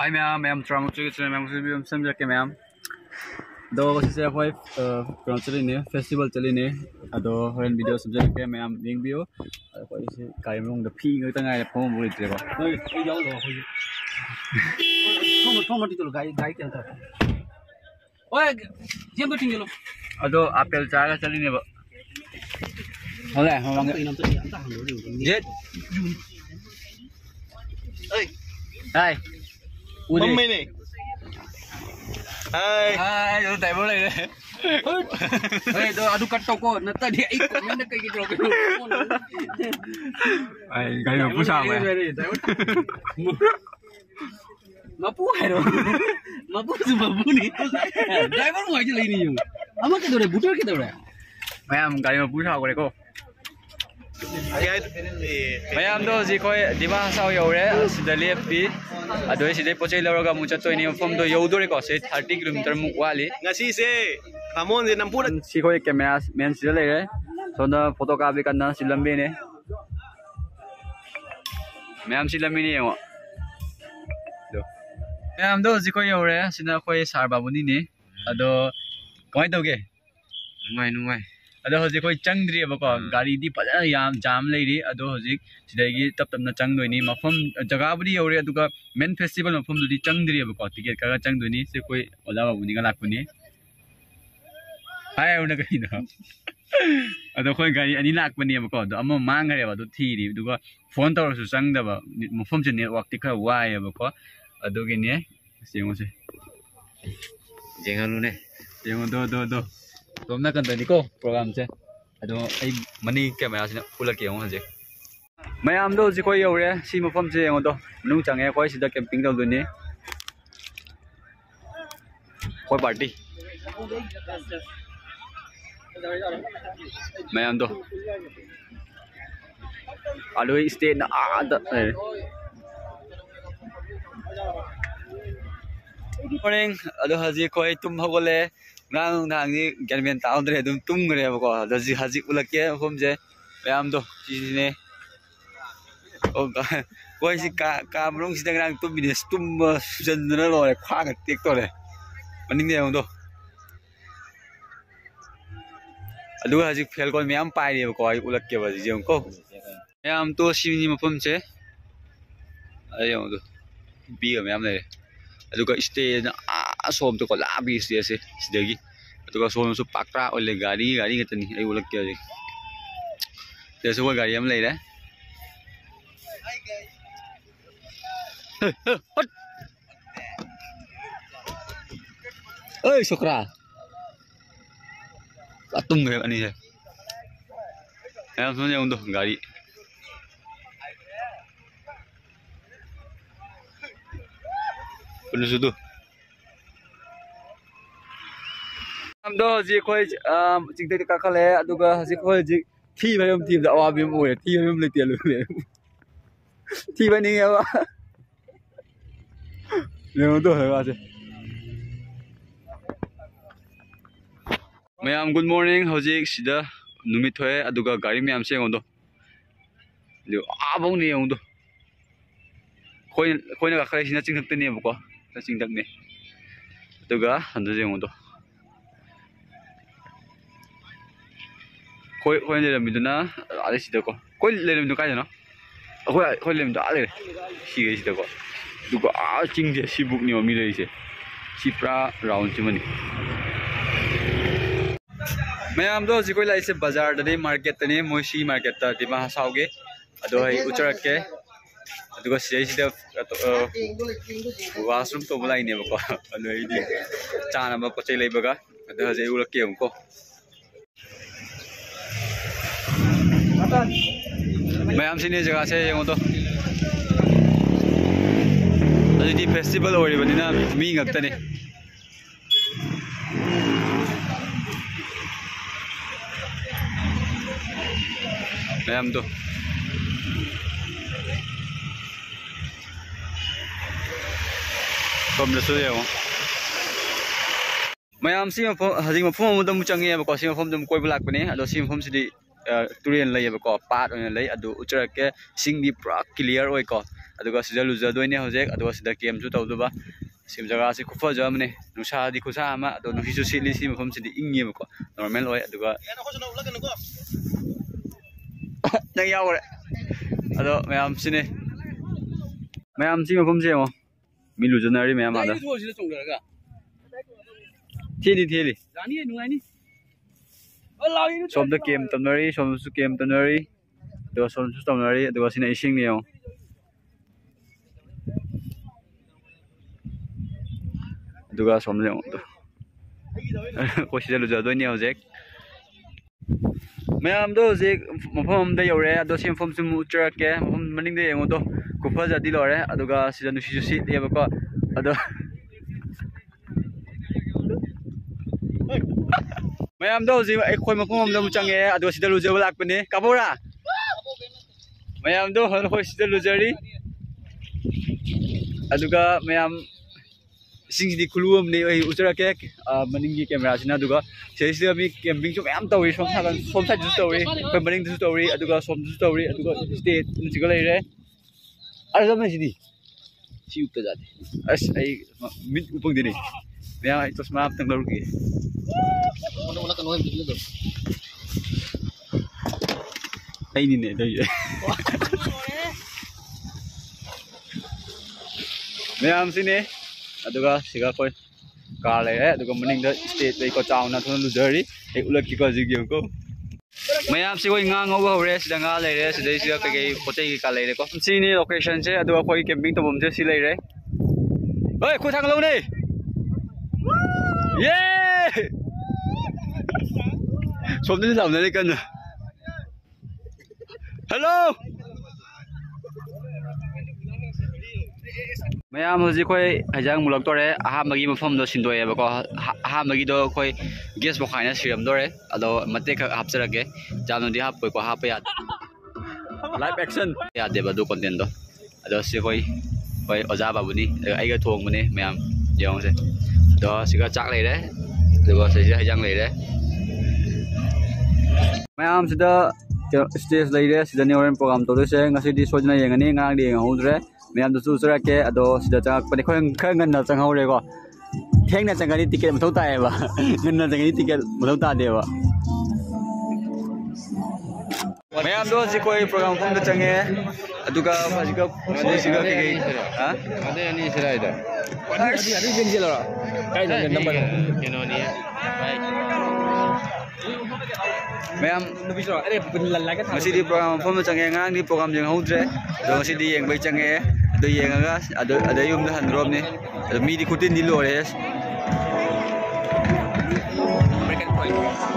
Hi ma'am, trauma to ma'am, some jacket ma'am. Do say wife chili festival chili ado when video subject ma'am being view kai mong the pee người ta ngay phong vui thế吧 Ơi, đi dấu rồi. Không một tí rồi gái tiền thật. Ôi, riêng tôi trình rồi. ado apple cha chili ne ba không lẽ không Cái năm tôi ăn tao hàng đồ chết ơi đây mày này ai tôi tại bố này đây ơi tôi adu cắt toko nó ta dia ikut mana kayak gitu loh ai cái mà phú sao vậy Mapu hero Mapu cuma bunyi driver mau aja ini juga ama kita udah butuh kita udah ma'am cái mà phú sao vậy cô ma'am đó gì coi đi ba sao yêu đấy xin liệp đi à đôi xin poche lâu rồi mucha tôi này phong đó yêu đôi có sẽ 30 km mục wali ngasi se Ramon de nampu si coi camera men xin lấy đấy sau đó photo copy cái nó xin làm bên này ma'am xin làm bên này không ạ ma'am đó gì coi yêu đấy xin coi sar babu ni nè à đó coi đâu kì nung ado hoji koi changdri ba ko gari di pa yam jam lei ri ado hoji sidai tap tap na chang doi ni mafam jaga budi yore aduga main festival mafam du di changdri ba ko ticket ka chang doi ni se koi ola ba buni ga lak puni ai una kai na ado koi gari ani lak puni ba ko do amma mang re ba do thi ri duga phone tor su chang da ba mafam je network ti kha wai ba ko ado gi ne sengo se jengalu ne jengo do tôm na cần tới nico program chứ, đó ai money camera xin pula kêu không hả mấy am đâu chỉ có yêu đấy, xin một phong chơi ngon đâu, nung chẳng nghe coi xin đã camping đâu rồi nè, coi party, mấy am đâu, alo stay na ada, morning, alo haji coi tum hogole ngang nang ni ganmen taun dre dum tum gre ko da ji haji ulake khom je yam do ji ne o ko si ka mrong si dang tum business tum jen na lo le khwa ga tek to le maning ne do adu haji fel ko myam pai ni ko ulake ba ji jong ko yam to si ni ma phom che ayo do bi ga myam le aduga stay na asom to ko labi se sidagi aduga som su pakra ole gari ngatani ai ulak kya ji te so gari am lei da ơi sokra atum ge ani je em so ne undo gari Penuh sudu. Amdo ji khoi jing te ka khale aduga ji khoi ji thi ba yom thi da wa bi mu thi yom le tian lu le thi ba ni ya le do ha ba mayam good morning hojik sida numit thoe aduga gari mayam se ngondo le abong ni ngondo khoi na ka khale sina ching thak te ni ba ko ching dak ne aduga andu je ngondo khoi le mi duna ale sida ko khoi le mi du kai na khoi le mi da ale si ge sida ko duga ching je si buk ni mi le se si pra round chi mani mayam do ji koi lai se bazar da de market ta ne moisi market ta di ma sauge ado hai ucharak ke aduga sei sida washroom to bulai ne ba ko alo ai di chana ma ko chei lai baga ado ha je ulak ke ko mayam sini jaga se yong to adi di festival ori bani na mi ngak ta ne mayam to kom da su yong mayam si ma hajing ma phom dum change ba ko si ma phom dum koi bulak bani ado si ma phom si di turen lay ko pat on lay adu uchara ke sing di pra clear oi ko aduga sida luza doine hojek aduga sida kem su taw duba sim jaga si kufa jamne nusa di kusa ama adu nusi su sili si mafam sidi ingi ko normal oi aduga nang yaw re ado mayam sine mayam si mafam se mo mi luza nari mayam ada thili thili som da kem tamnari som su kem tamnari do som su tamnari do sina ising ni yo duga som le do ko sida lu ja do ni hojek mayam do hojek mafam da yore ado sim fam sum utra ke mafam maning de yengo do kufa ja di lore aduga sida nu si si le ba ko ado mayam do ji ai khoi mafam da mu change ado sida lu ja lak pane kabora mayam do hon khoi sida lu jari aduga mayam sing di kulum ni ai uchara ke maningi camera sina aduga sei sida mi camping chu mayam tawi som sa ju tawi khoi maning ju tawi aduga som ju tawi aduga state nu chiga lai re ara ma sidi chi upta jate as ai mit upang dini mayam ai to smap tang lor ki ai ni ne dai mayam sine aduga siga koi car lai aduga maning da state lai ko chauna thon luxury ai ulak ki ko jigyo ko mayam si koi nga ngau hore sida nga lai re sida sida kai potai ka lai re ko si ni location se aduga koi camping to bom je si lai re oi khu thang lo ni yeah som ni sam ne kan hello mayam hoji koi hajang mulak tore aha magi mafam do sindoe ba ko aha magi do koi gas bo khaina siram dore ado mate ka hapsarage janu di hap ko ha pa ya live action ya de ba do content do ado si koi oja babu ni ai ga thong bune mayam yong se do siga chak lai de do se hajang lai de mayam sida stage lai de sida ne oren program to se ngasi di sojna yengani ngang di ngudre mayam du su sura ke ado sida chak pani khoi ngan na chang hore ko theng na changani ticket mathau ta ba ngan na changani ticket mathau ta de ba mayam do si koi program phom da change aduga phajika siga ke ha ade ani sira ida adi gen jela kai na number keno ni mayam are lalla ka thang di program phom da change ngang di program jeng haudre do si di yeng bai change ado yeng aga ado yum da han rob ni ado mi di kutin di lores American point